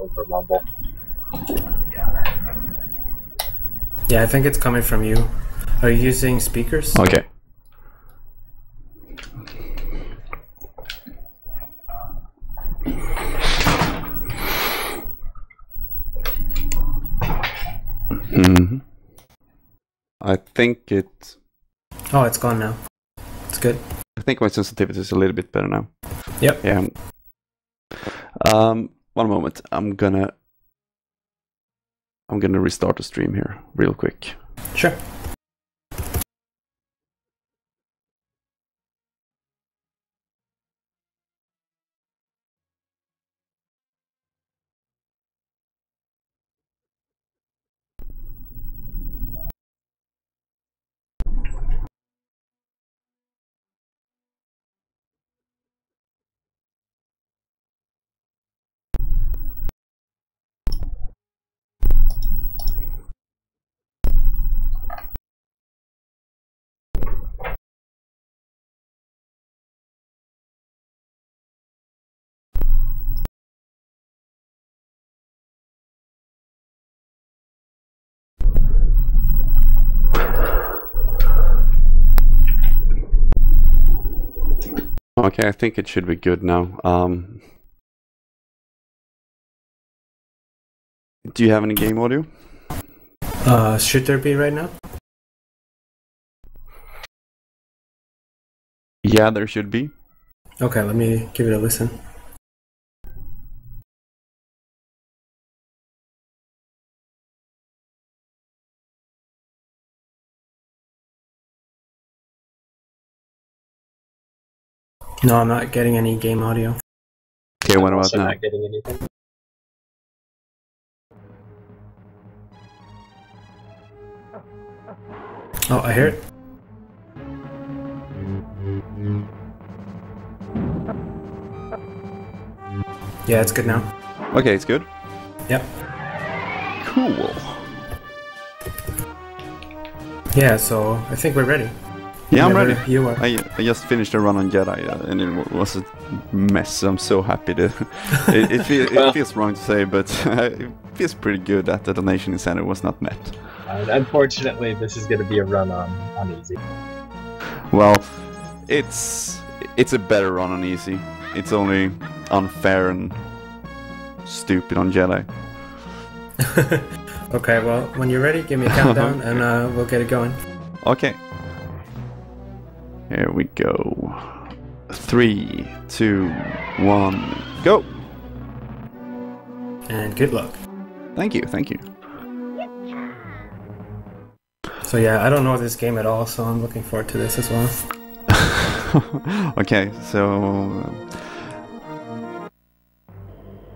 over mumble. Yeah, I think it's coming from you. Are you using speakers? Okay. Mm-hmm. I think it... Oh, it's gone now. It's good. I think my sensitivity is a little bit better now. Yep. Yeah. One moment. I'm gonna restart the stream here real quick. Sure. Okay, I think it should be good now. Do you have any game audio? Should there be right now? Yeah, there should be. Okay, let me give it a listen. No, I'm not getting any game audio. Okay, what I'm about also now? not getting anything. Oh, I hear it. Yeah, it's good now. Okay, it's good. Yep. Cool. Yeah, so I think we're ready. Yeah, I'm Whenever ready. You are. I just finished a run on Jedi and it was a mess. I'm so happy to... it feels wrong to say, but it feels pretty good that the donation incentive was not met. Unfortunately, this is going to be a run on easy. Well, it's a better run on easy. It's only unfair and stupid on Jedi. Okay, well, when you're ready, give me a countdown and we'll get it going. Okay. Here we go. 3, 2, 1, go! And good luck. Thank you, thank you. So yeah, I don't know this game at all, so I'm looking forward to this as well. Okay, so...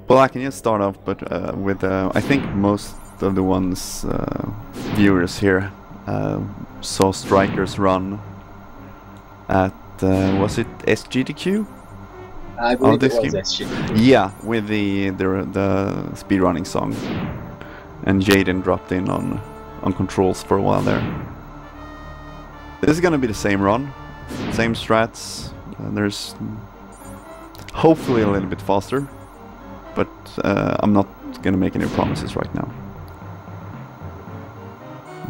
well, I can just start off, but with... I think most of the ones viewers here saw Strikers run at... was it SGDQ? I believe this it was game. SG. Yeah, with the speedrunning song. And Jaden dropped in on controls for a while there. This is gonna be the same run, same strats. There's hopefully a little bit faster, but I'm not gonna make any promises right now.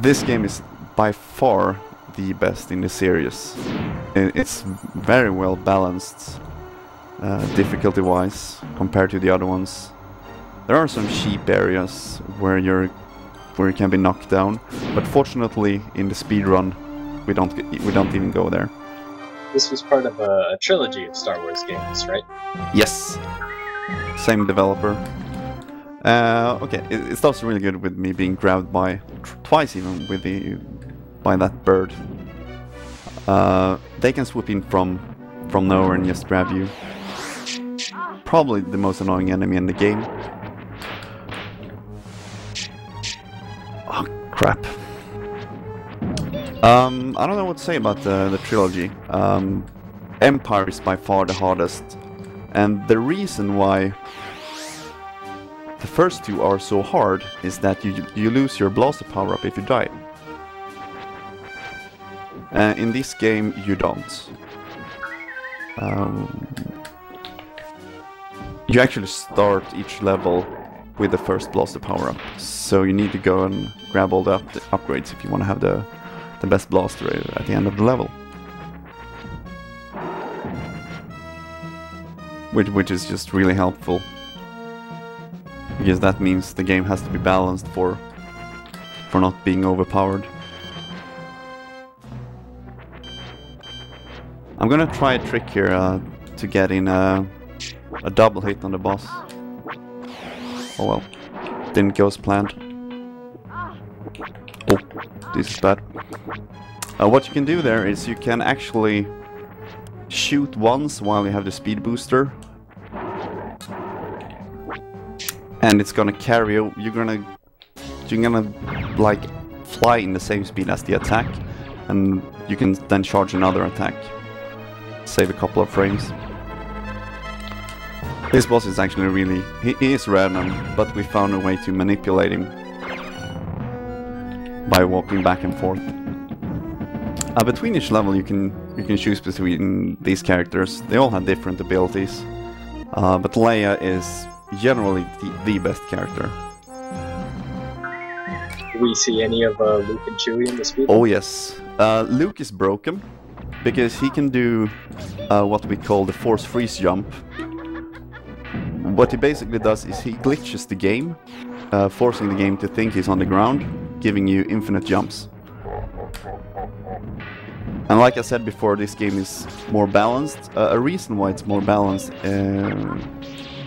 This game is by far the best in the series. It's very well balanced, difficulty-wise, compared to the other ones. There are some cheap areas where you can be knocked down, but fortunately in the speedrun we don't even go there. This was part of a trilogy of Star Wars games, right? Yes, same developer. Okay, it starts really good with me being grabbed by twice even by that bird. They can swoop in from nowhere and just grab you. Probably the most annoying enemy in the game. Oh crap. I don't know what to say about the trilogy. Empire is by far the hardest, and the reason why the first two are so hard is that you lose your blaster power up if you die. In this game you don't. You actually start each level with the first blaster power-up, so you need to go and grab all the upgrades if you want to have the best blaster at the end of the level. Which is just really helpful, because that means the game has to be balanced for not being overpowered. I'm gonna try a trick here to get in a double hit on the boss. Oh well, didn't go as planned. Oh, this is bad. What you can do there is you can actually shoot once while you have the speed booster, and it's gonna carry. You're gonna like fly in the same speed as the attack, and you can then charge another attack. Save a couple of frames. This boss is actually really... He is random, but we found a way to manipulate him by walking back and forth. Between each level you can choose between these characters. They all have different abilities, but Leia is generally the best character. Do we see any of Luke and Chewie in the speed? Oh yes. Luke is broken, because he can do what we call the force freeze jump. What he basically does is he glitches the game, forcing the game to think he's on the ground, giving you infinite jumps. And like I said before, this game is more balanced. A reason why it's more balanced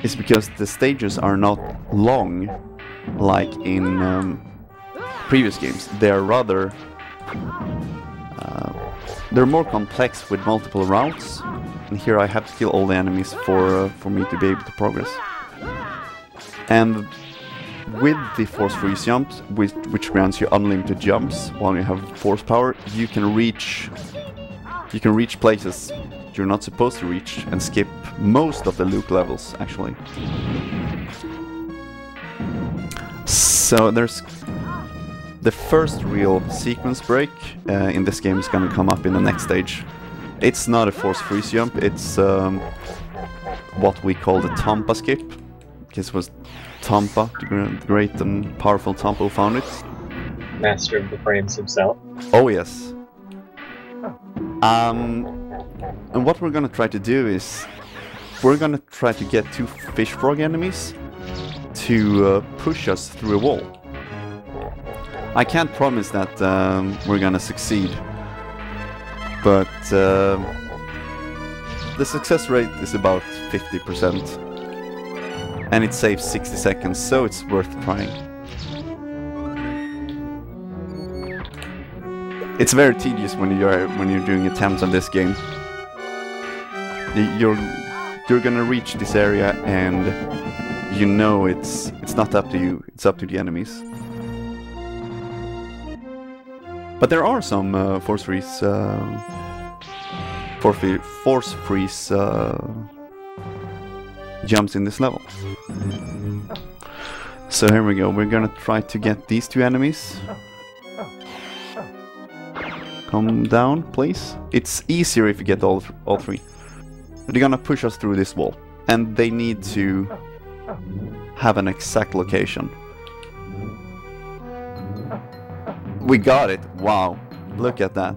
is because the stages are not long like in previous games. They are rather... they're more complex with multiple routes, and here I have to kill all the enemies for me to be able to progress. And with the force freeze jumps, which grants you unlimited jumps while you have force power, you can reach places you're not supposed to reach and skip most of the Luke levels, actually. So there's the first real sequence break in this game is going to come up in the next stage. It's not a force freeze jump, it's what we call the Tampa skip. Because it was Tampa, the great and powerful Tampa who found it. Master of the frames himself. Oh yes. And what we're gonna try to do is we're gonna try to get two fish frog enemies to push us through a wall. I can't promise that we're gonna succeed, but the success rate is about 50%, and it saves 60 seconds, so it's worth trying. It's very tedious when you're doing attempts on this game. You're gonna reach this area, and you know it's not up to you; it's up to the enemies. But there are some force freeze jumps in this level. So here we go. We're gonna try to get these two enemies. Come down, please. It's easier if you get all three. They're gonna push us through this wall, and they need to have an exact location. We got it! Wow, look at that.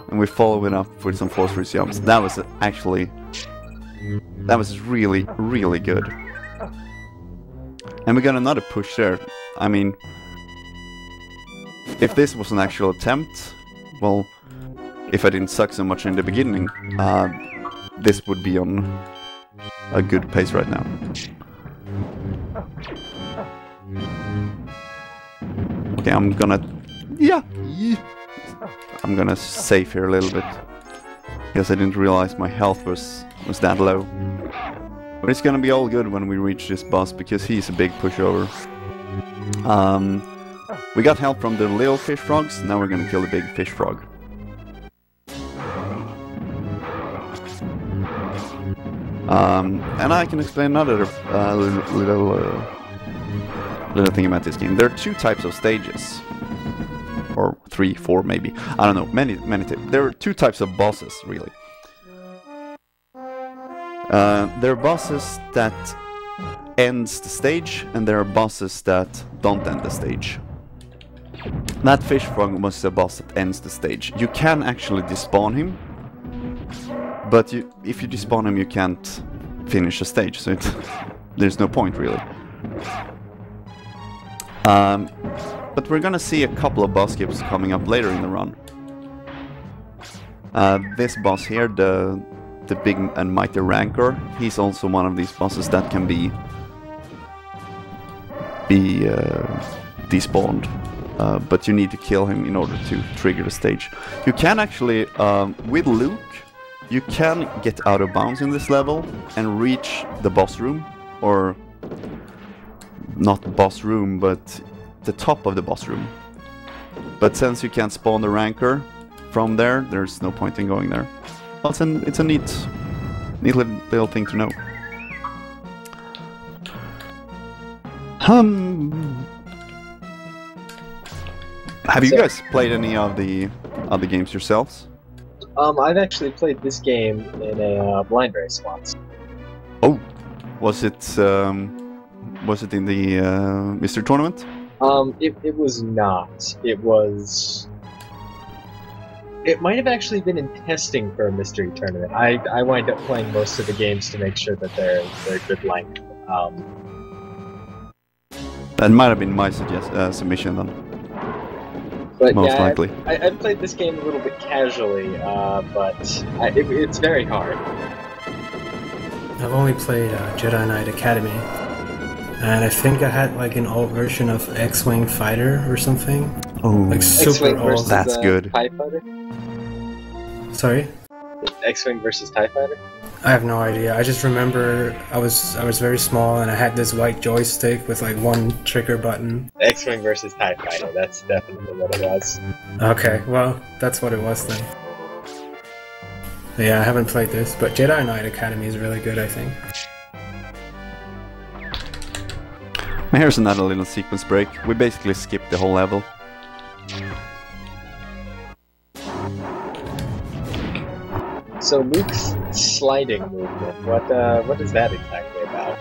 And we follow it up with some force freeze jumps. That was really, really good. And we got another push there. I mean, if this was an actual attempt, well, if I didn't suck so much in the beginning, this would be on a good pace right now. Okay, I'm gonna save here a little bit, because I didn't realize my health was that low. But it's gonna be all good when we reach this boss, because he's a big pushover. We got help from the little fish frogs, now we're gonna kill the big fish frog. And I can explain another little thing about this game. There are two types of stages. Or 3, 4 maybe. I don't know, many types. There are two types of bosses, really. There are bosses that ends the stage, and there are bosses that don't end the stage. That fish frog was a boss that ends the stage. You can actually despawn him, but if you despawn him, you can't finish the stage, so there's no point really. But we're gonna see a couple of boss skips coming up later in the run. This boss here, the big and mighty Rancor, he's also one of these bosses that can be despawned. But you need to kill him in order to trigger the stage. You can actually, with Luke, you can get out of bounds in this level and reach the boss room, or not boss room, but the top of the boss room. But since you can't spawn the Rancor from there, there's no point in going there. Well, it's a neat little thing to know. Have you guys played any of the other games yourselves? I've actually played this game in a blind race once. Oh, was it in the Mystery Tournament? It was not. It might have actually been in testing for a mystery tournament. I wind up playing most of the games to make sure that they're good length. That might have been my submission then. But most yeah, likely. I played this game a little bit casually, but it's very hard. I've only played Jedi Knight Academy, and I think I had like an old version of X-Wing Fighter or something. Oh, like super old. That's good. TIE Fighter? Sorry? X-Wing versus TIE Fighter? I have no idea. I just remember I was very small and I had this white joystick with like one trigger button. X-Wing versus TIE Fighter, that's definitely what it was. Okay, well, that's what it was then. Yeah, I haven't played this, but Jedi Knight Academy is really good, I think. Here's another little sequence break. We basically skipped the whole level. So Luke's sliding movement, what is that exactly about?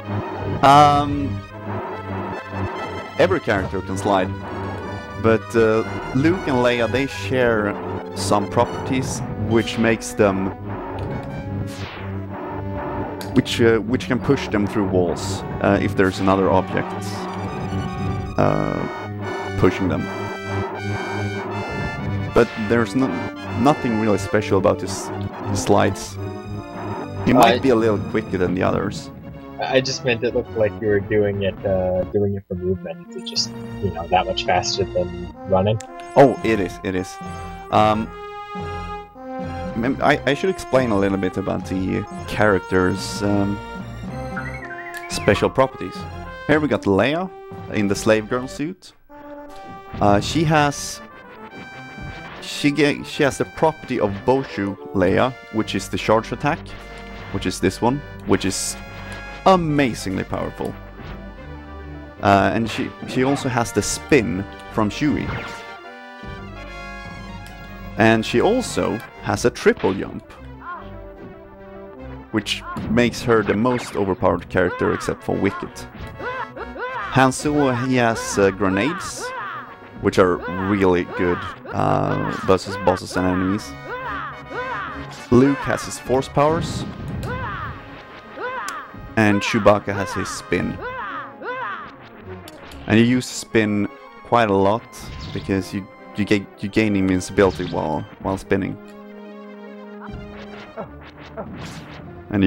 Every character can slide, but Luke and Leia, they share some properties which makes them, which can push them through walls if there's another object pushing them. But there's nothing really special about his slides. He might be a little quicker than the others. I just meant it looked like you were doing it for movement. Is it just, that much faster than running? Oh, it is. I should explain a little bit about the characters' special properties. Here we got Leia in the slave girl suit. She has the property of Boshu Leia, which is the charge attack, which is this one, which is amazingly powerful. And she also has the spin from Chewie. And she also has a triple jump, which makes her the most overpowered character except for Wicket. Han Solo, he has grenades, which are really good versus bosses and enemies. Luke has his force powers, and Chewbacca has his spin. And you use spin quite a lot because you gain invincibility while spinning. And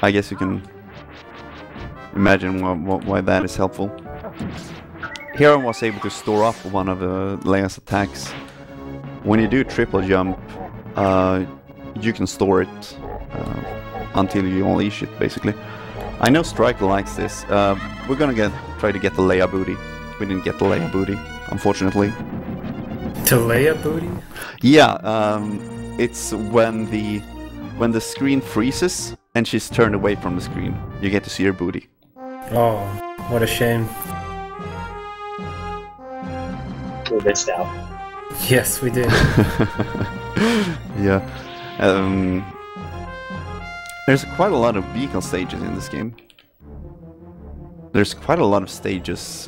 I guess you can imagine why that is helpful. Here I was able to store up one of Leia's attacks. When you do triple jump, you can store it until you unleash it, basically. I know Striker likes this. We're gonna try to get the Leia booty. We didn't get the Leia booty, unfortunately. To Leia booty? Yeah, it's when the screen freezes and she's turned away from the screen. You get to see her booty. Oh, what a shame. We missed out. Yes, we did. Yeah. There's quite a lot of vehicle stages in this game. There's quite a lot of stages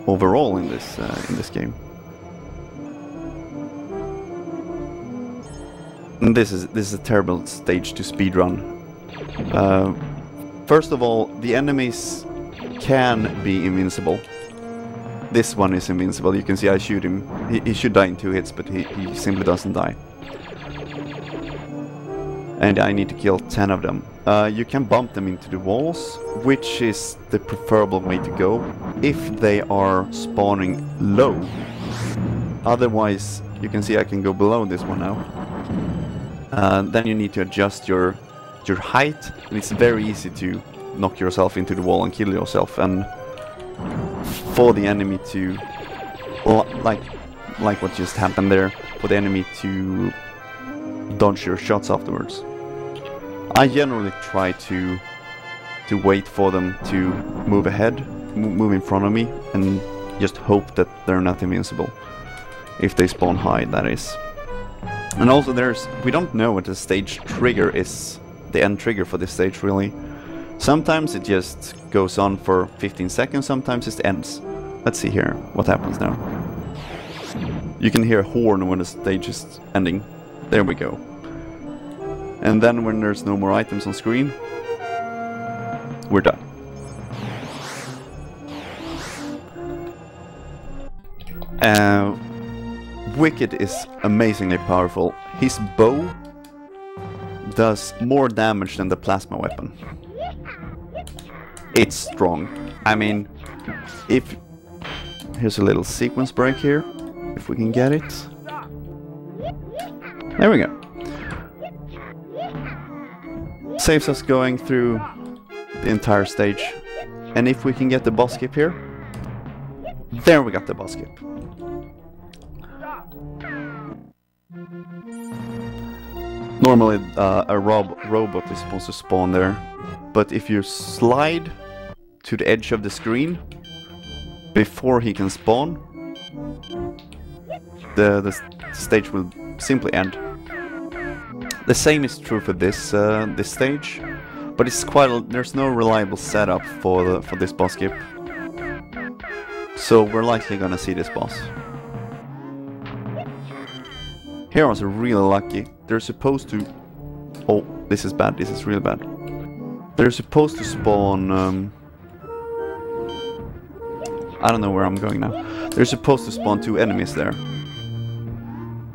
overall in this game. And this is a terrible stage to speedrun. First of all, the enemies can be invincible. This one is invincible. You can see I shoot him. He should die in 2 hits, but he simply doesn't die. And I need to kill 10 of them. You can bump them into the walls, which is the preferable way to go if they are spawning low. Otherwise, you can see I can go below this one now. Then you need to adjust your height, and it's very easy to knock yourself into the wall and kill yourself, and for the enemy to, like what just happened there, for the enemy to dodge your shots afterwards. I generally try to wait for them to move ahead, move in front of me, and just hope that they're not invincible. If they spawn high, that is. And also we don't know what the stage trigger is, the end trigger for this stage really. Sometimes it just goes on for 15 seconds, sometimes it ends. Let's see here, what happens now. You can hear a horn when the stage is ending. There we go. And then when there's no more items on screen, we're done. Wicked is amazingly powerful. His bow does more damage than the plasma weapon. It's strong. I mean, here's a little sequence break here, if we can get it. There we go. Saves us going through the entire stage. And if we can get the boss skip here, there we got the boss skip. Normally a robot is supposed to spawn there, but if you slide to the edge of the screen before he can spawn, the stage will simply end. The same is true for this this stage, but it's there's no reliable setup for this boss skip, so we're likely gonna see this boss. Heroes are really lucky. They're supposed to... Oh, this is bad. This is really bad. They're supposed to spawn... I don't know where I'm going now. They're supposed to spawn 2 enemies there.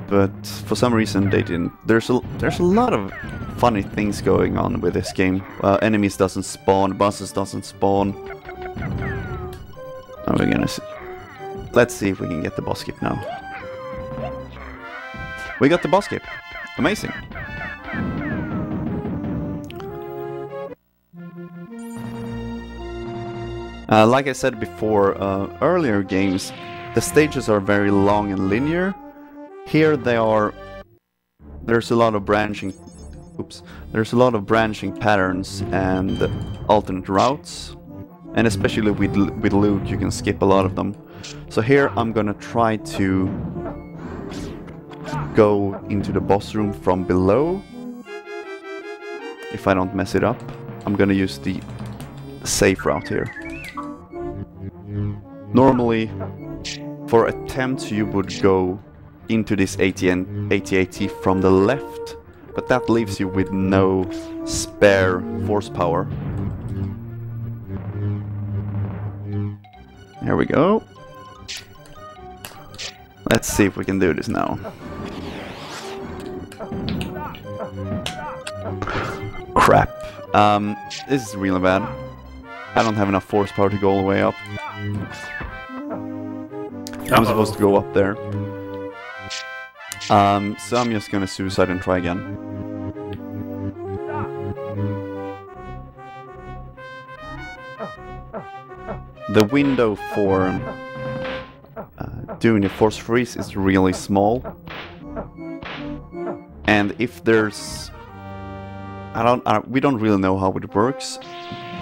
But for some reason they didn't. There's a lot of funny things going on with this game. Enemies doesn't spawn, bosses doesn't spawn. Oh, we're gonna see. Let's see if we can get the boss skip now. We got the boss skip. Amazing. Like I said before, earlier games, the stages are very long and linear. Here they are. There's a lot of branching. Oops. There's a lot of branching patterns and alternate routes, and especially with loot, you can skip a lot of them. So here I'm gonna try to go into the boss room from below. If I don't mess it up, I'm gonna use the safe route here. Normally, for attempts you would go into this AT-AT from the left, but that leaves you with no spare force power. Here we go. Let's see if we can do this now. Crap. This is really bad. I don't have enough force power to go all the way up. I'm supposed to go up there. So I'm just gonna suicide and try again. The window for doing a force freeze is really small. And if there's... we don't really know how it works,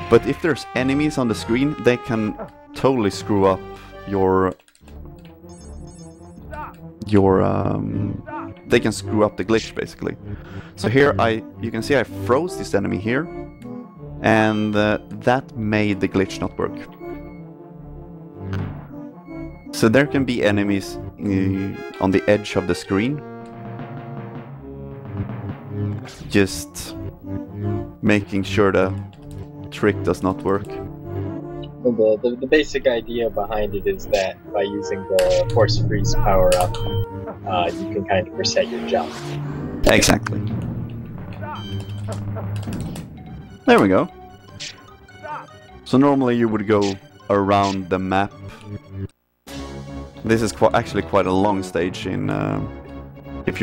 but if there's enemies on the screen, they can totally screw up your they can screw up the glitch basically. So here you can see I froze this enemy here, and that made the glitch not work. So there can be enemies on the edge of the screen, just making sure the trick does not work. The basic idea behind it is that by using the force freeze power up, you can kind of reset your jump. Exactly. There we go. So normally you would go around the map. This is actually quite a long stage in if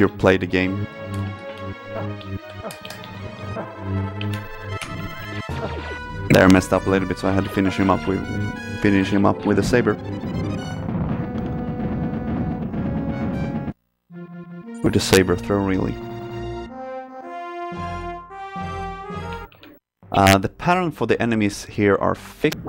you play the game. There, I messed up a little bit, so I had to finish him up with a saber. With a saber throw, really. The pattern for the enemies here are fixed.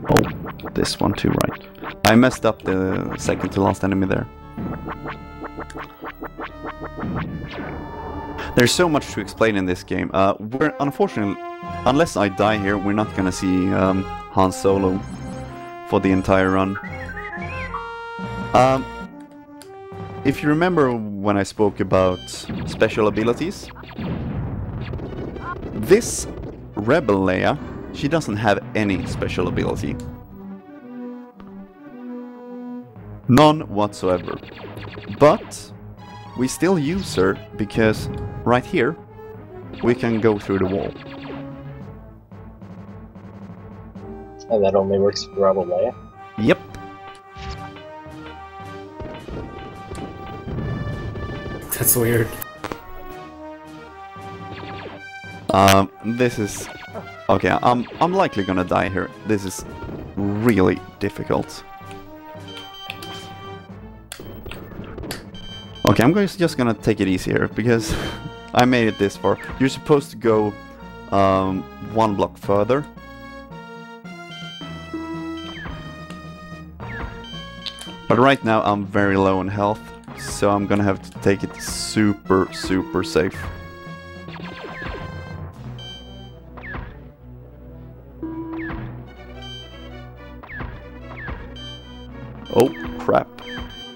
Oh, this one too, right. I messed up the second to last enemy there. There's so much to explain in this game. We're unfortunately, unless I die here, we're not gonna see Han Solo for the entire run. If you remember when I spoke about special abilities, this Rebel Leia, she doesn't have any special ability. None whatsoever. But we still use her because right here we can go through the wall. And that only works for Rebel Leia? Yep. That's weird. This is... Okay, I'm likely gonna die here. This is really difficult. Okay, I'm just gonna take it easy here, because I made it this far. You're supposed to go one block further. But right now I'm very low on health, so I'm gonna have to take it super safe. Oh crap.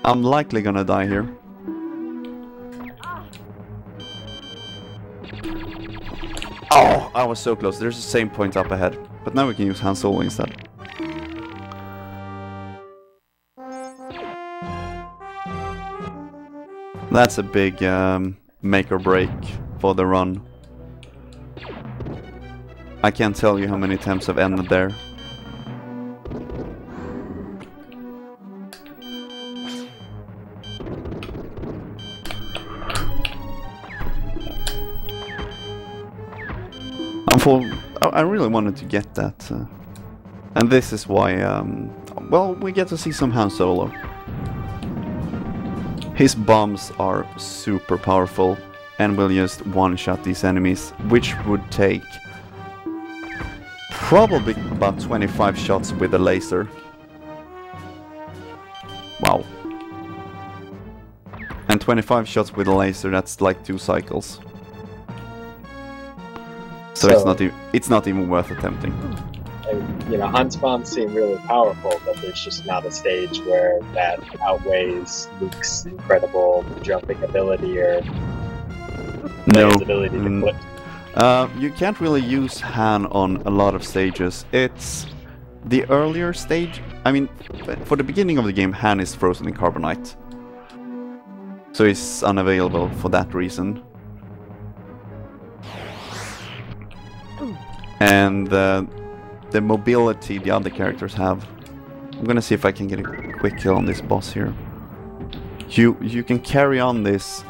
I'm likely gonna die here. Oh, I was so close. There's the same point up ahead. But now we can use Han Solo instead. That's a big make or break for the run. I can't tell you how many times I've ended there. I really wanted to get that. And this is why, well, we get to see some Han Solo. His bombs are super powerful and will just one-shot these enemies, which would take probably about 25 shots with a laser. Wow. And 25 shots with a laser, that's like 2 cycles. So it's not even worth attempting. You know, Han's bombs seem really powerful, but there's just not a stage where that outweighs Luke's incredible jumping ability or Leia's ability to flip. You can't really use Han on a lot of stages. It's the earlier stage. I mean, for the beginning of the game, Han is frozen in carbonite, so he's unavailable for that reason. And the mobility the other characters have. I'm gonna see if I can get a quick kill on this boss here. You can carry on this.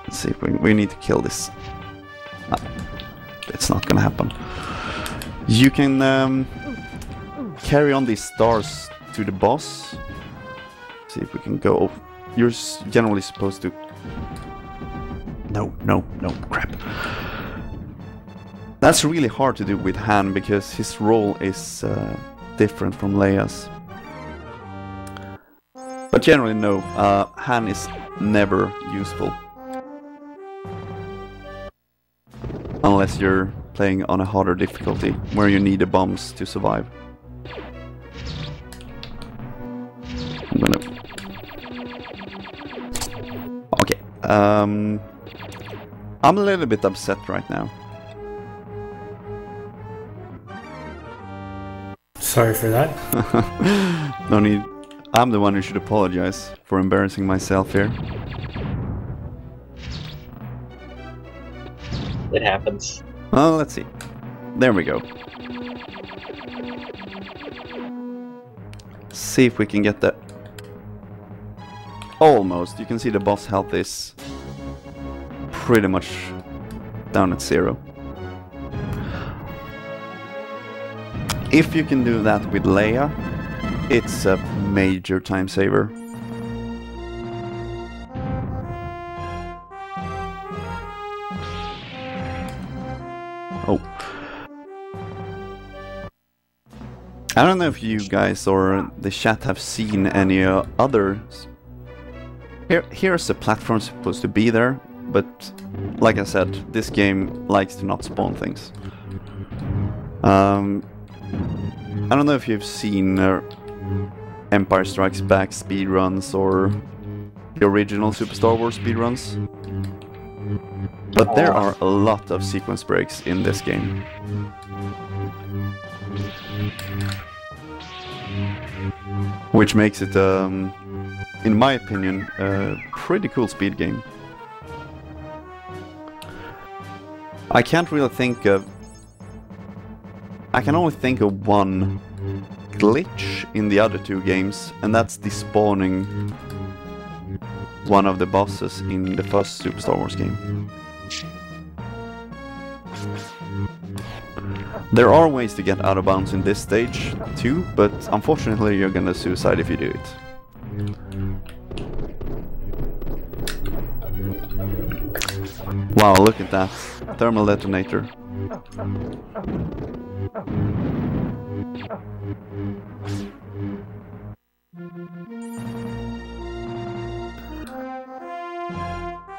Let's see if we need to kill this. It's not gonna happen. You can carry on these stars to the boss. See if we can go. You're generally supposed to. No, crap. That's really hard to do with Han because his role is different from Leia's. But generally no, Han is never useful. Unless you're playing on a harder difficulty, where you need the bombs to survive. I'm gonna... Okay, I'm a little bit upset right now. Sorry for that. No need. I'm the one who should apologize for embarrassing myself here. It happens. Well, let's see. There we go. See if we can get that. Almost. You can see the boss health is pretty much down at 0. If you can do that with Leia, it's a major time saver. Oh. I don't know if you guys or the chat have seen any others. Here's the platform supposed to be there, but like I said, this game likes to not spawn things. I don't know if you've seen Empire Strikes Back speedruns or the original Super Star Wars speedruns, but there are a lot of sequence breaks in this game. Which makes it, in my opinion, a pretty cool speed game. I can't really think of... I can only think of one glitch in the other two games, and that's despawning one of the bosses in the first Super Star Wars game. There are ways to get out of bounds in this stage too, but unfortunately you're gonna suicide if you do it. Wow, look at that. Thermal detonator.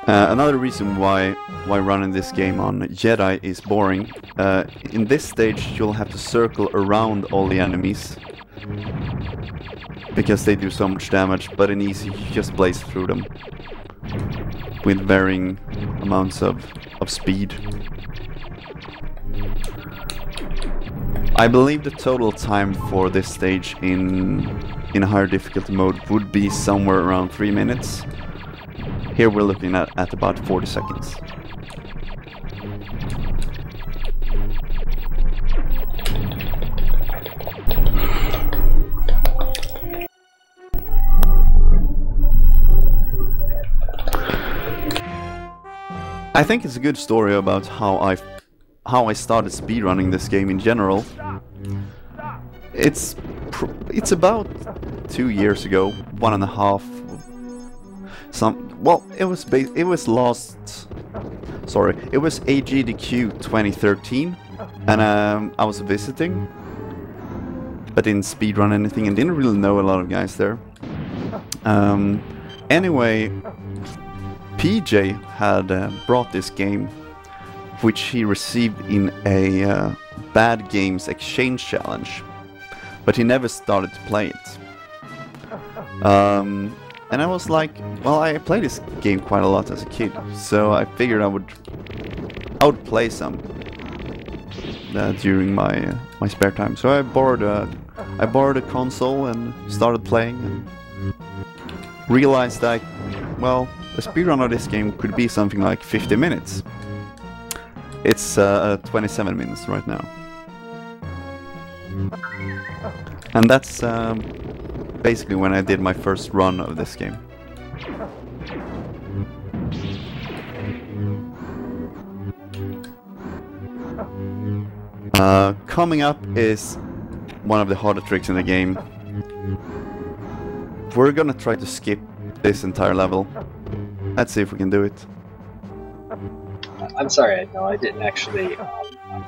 Another reason why running this game on Jedi is boring. In this stage you'll have to circle around all the enemies because they do so much damage, but in easy you just blaze through them with varying amounts of speed. I believe the total time for this stage in a higher difficulty mode would be somewhere around 3 minutes. Here we're looking at about 40 seconds. I think it's a good story about how I started speedrunning this game in general. It's about 2 years ago, 1.5. It was AGDQ 2013, and I was visiting, but didn't speedrun anything and didn't really know a lot of guys there. Anyway, PJ had brought this game, which he received in a Bad Games Exchange Challenge, but he never started to play it. And I was like, well, I played this game quite a lot as a kid, so I figured I would play some during my spare time. So I borrowed a console and started playing, and realized that, well, the speedrun of this game could be something like 50 minutes. It's 27 minutes right now. And that's basically when I did my first run of this game. Coming up is one of the harder tricks in the game. We're gonna try to skip this entire level. Let's see if we can do it. I'm sorry, no, I didn't actually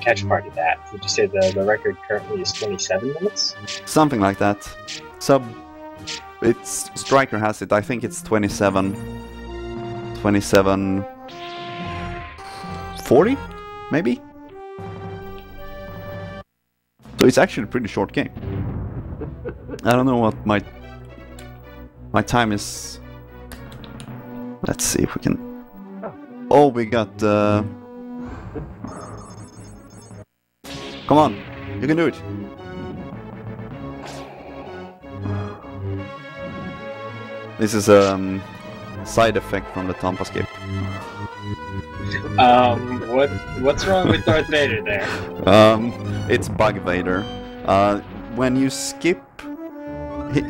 catch part of that. Did you say the record currently is 27 minutes? Something like that. It's Striker has it. I think it's 27:40, maybe. So it's actually a pretty short game. I don't know what my time is. Let's see if we can. Oh, we got. Come on, you can do it. This is a side effect from the Tampa skip. What's wrong with Darth Vader there? It's Bug Vader. When you skip,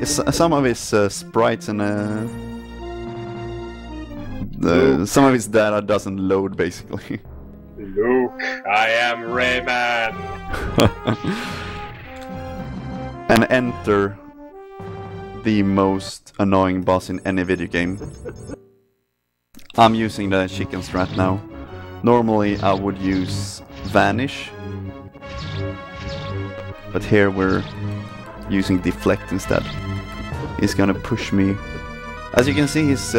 some of his sprites and some of his data doesn't load, basically. Luke, I am Rayman. And enter the most annoying boss in any video game. I'm using the chicken strat now. Normally I would use Vanish, but here we're using Deflect instead. He's gonna push me. As you can see, he's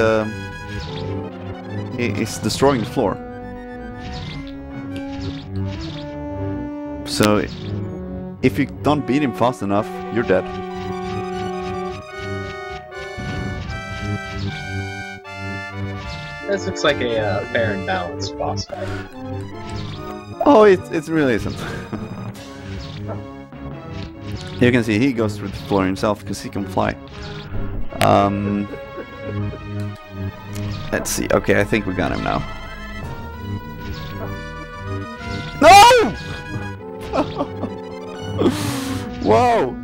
destroying the floor. So if you don't beat him fast enough, you're dead. This looks like a fair and balanced boss fight. Oh, it really isn't. You can see he goes through the floor himself because he can fly. Let's see. Okay, I think we got him now. No! Whoa!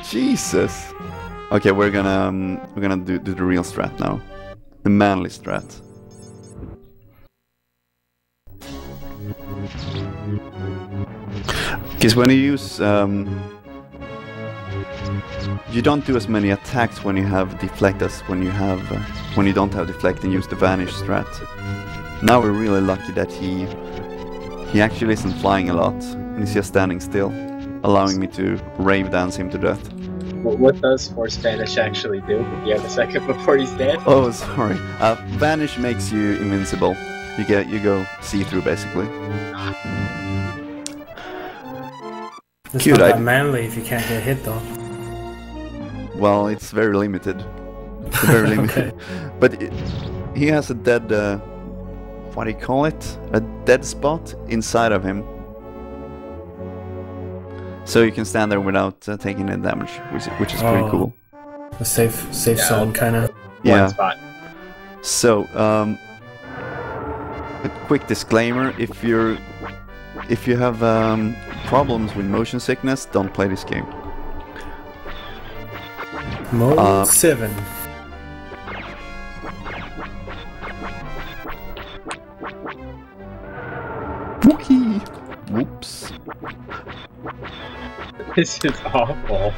Jesus! Okay, we're gonna do the real strat now, the manly strat. Because when you use, you don't do as many attacks when you have deflect as when you don't have deflect and use the vanish strat. Now we're really lucky that he actually isn't flying a lot and he's just standing still, allowing me to rave dance him to death. What does Force Vanish actually do? You have a second before he's dead? Oh, sorry. Vanish makes you invincible. You go see-through basically. It's not that manly if you can't get hit though. Well, it's very limited. It's very limited. Okay. But he has a dead, what do you call it? A dead spot inside of him. So you can stand there without taking any damage, which is pretty cool. A safe zone, kind of. Yeah. Spot. So, a quick disclaimer: if you have problems with motion sickness, don't play this game. Mode 7. Wookie! Whoops. This is awful.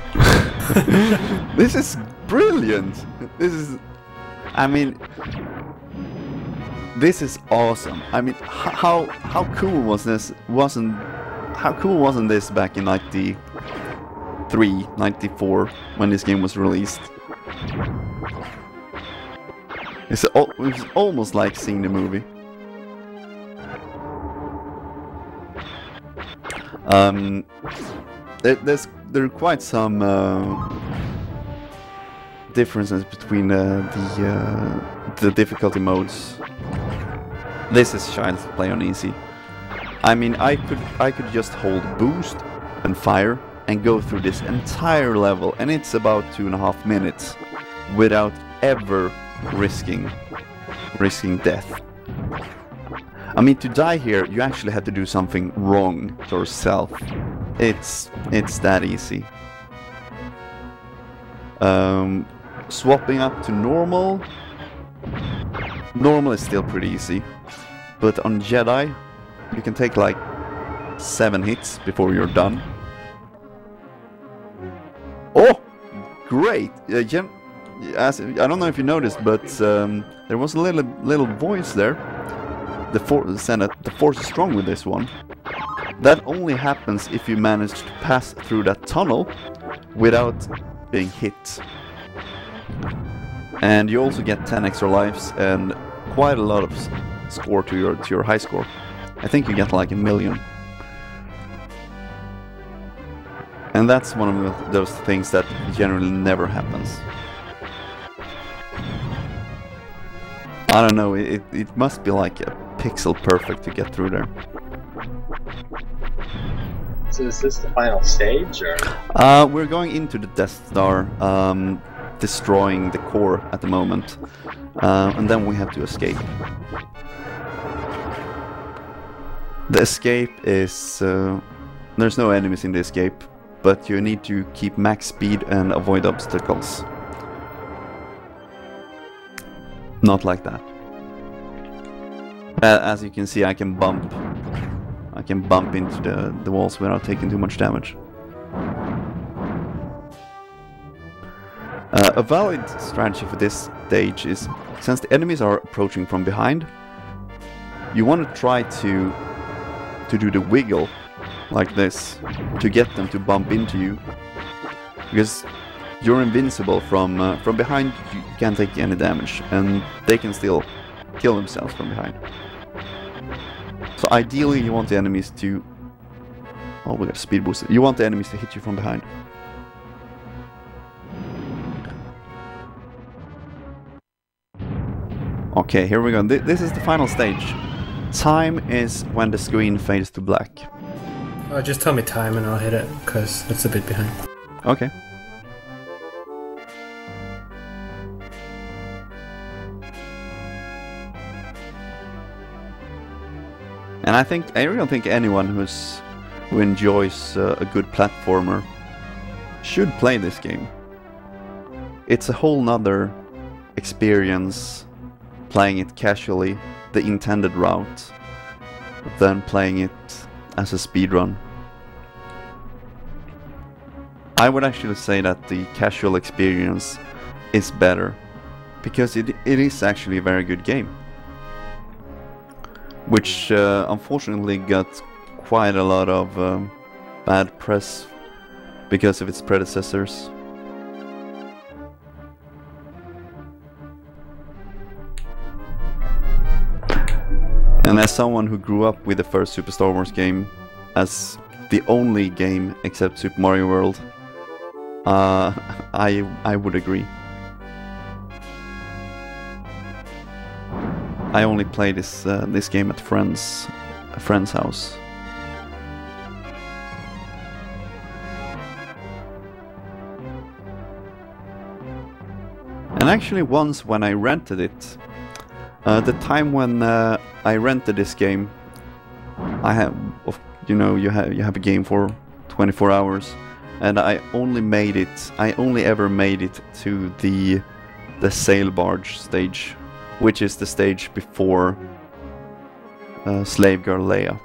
This is brilliant. This is, I mean, this is awesome. I mean, how cool was this? How cool wasn't this back in 93, 94 when this game was released? It was almost like seeing the movie. There are quite some differences between the difficulty modes. This is Child's Play on easy. I mean, I could just hold boost and fire and go through this entire level, and it's about 2.5 minutes without ever risking death. I mean, to die here, you actually had to do something wrong to yourself. It's that easy. Swapping up to normal. Normal is still pretty easy, but on Jedi, you can take like 7 hits before you're done. Oh, great! as I don't know if you noticed, but there was a little voice there. Said that the force is strong with this one. That only happens if you manage to pass through that tunnel without being hit. And you also get 10 extra lives and quite a lot of score to your high score. I think you get like 1 million. And that's one of those things that generally never happens. I don't know, it must be like a pixel perfect to get through there. So is this the final stage, or? We're going into the Death Star, destroying the core at the moment, and then we have to escape. The escape is... there's no enemies in the escape, but you need to keep max speed and avoid obstacles. Not like that. As you can see, I can bump into the walls without taking too much damage. A valid strategy for this stage is, since the enemies are approaching from behind, you want to try to do the wiggle like this to get them to bump into you, because you're invincible from behind. You can't take any damage, and they can still kill themselves from behind. So ideally you want the enemies to... Oh, we got a speed boost. You want the enemies to hit you from behind. Okay, here we go. This is the final stage. Time is when the screen fades to black. Oh, just tell me time and I'll hit it, because it's a bit behind. Okay. And I really think anyone who enjoys a good platformer should play this game. It's a whole nother experience playing it casually, the intended route, than playing it as a speedrun. I would actually say that the casual experience is better, because it is actually a very good game. Which unfortunately got quite a lot of bad press because of its predecessors. And as someone who grew up with the first Super Star Wars game as the only game except Super Mario World, I would agree. I only play this game at a friend's house. And actually, once when I rented it, the time when I rented this game, I have, you have a game for 24 hours, and I only ever made it to the sail barge stage, which is the stage before Slave Girl Leia.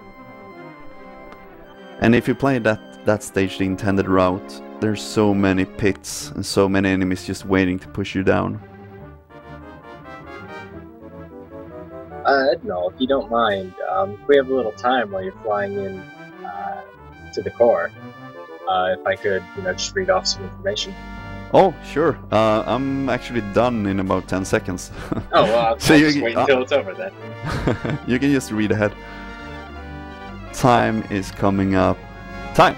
And if you play that stage, the intended route, there's so many pits and so many enemies just waiting to push you down. Edenal, if you don't mind, if we have a little time while you're flying in to the core, if I could, just read off some information. Oh, sure. I'm actually done in about 10 seconds. Oh, well, I'll So just wait until it's over then. You can just read ahead. Time is coming up. Time!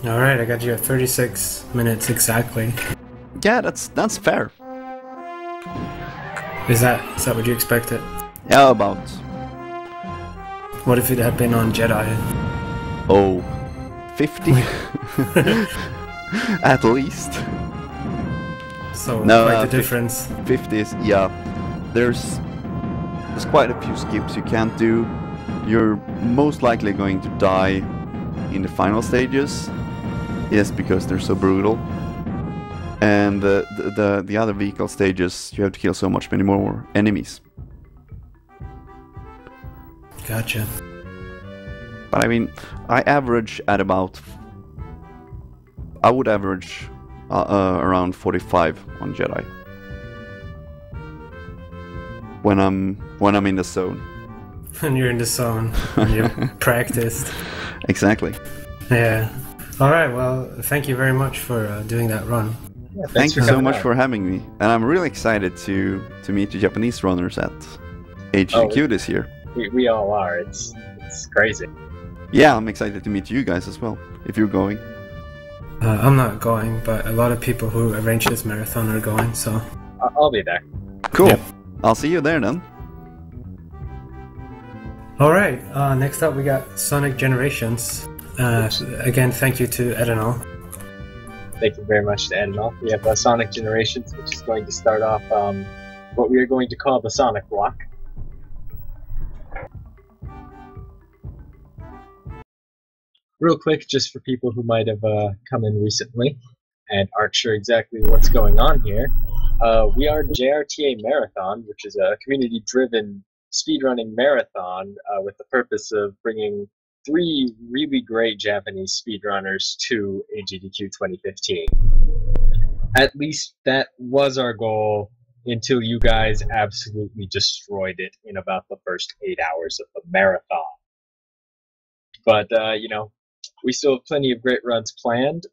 Alright, I got you at 36 minutes exactly. Yeah, that's fair. Is that what you expected? Yeah, about. What if it had been on Jedi? Oh, 50? At least. So, No, quite the difference. 50 is, yeah. There's quite a few skips you can't do. You're most likely going to die in the final stages. Yes, because they're so brutal. And the other vehicle stages, you have to kill so many more enemies. Gotcha. But I mean, I average at about... I would average around 45 on Jedi. When I'm in the zone. When you're in the zone, when you practiced. Exactly. Yeah. All right. Well, thank you very much for doing that run. Yeah, Thank you so much out. for having me, and I'm really excited to meet the Japanese runners at HGQ this year. We all are. It's crazy. Yeah, I'm excited to meet you guys as well, if you're going. I'm not going, but a lot of people who arrange this marathon are going, so... I'll be there. Cool. Yep. I'll see you there then. Alright, next up we got Sonic Generations. Again, thank you to Edenal. Thank you very much to Edenal. We have Sonic Generations, which is going to start off what we are going to call the Sonic Block. Real quick, just for people who might have come in recently and aren't sure exactly what's going on here, we are JRTA Marathon, which is a community-driven speedrunning marathon with the purpose of bringing 3 really great Japanese speedrunners to AGDQ 2015. At least that was our goal until you guys absolutely destroyed it in about the first 8 hours of the marathon. But, you know, we still have plenty of great runs planned.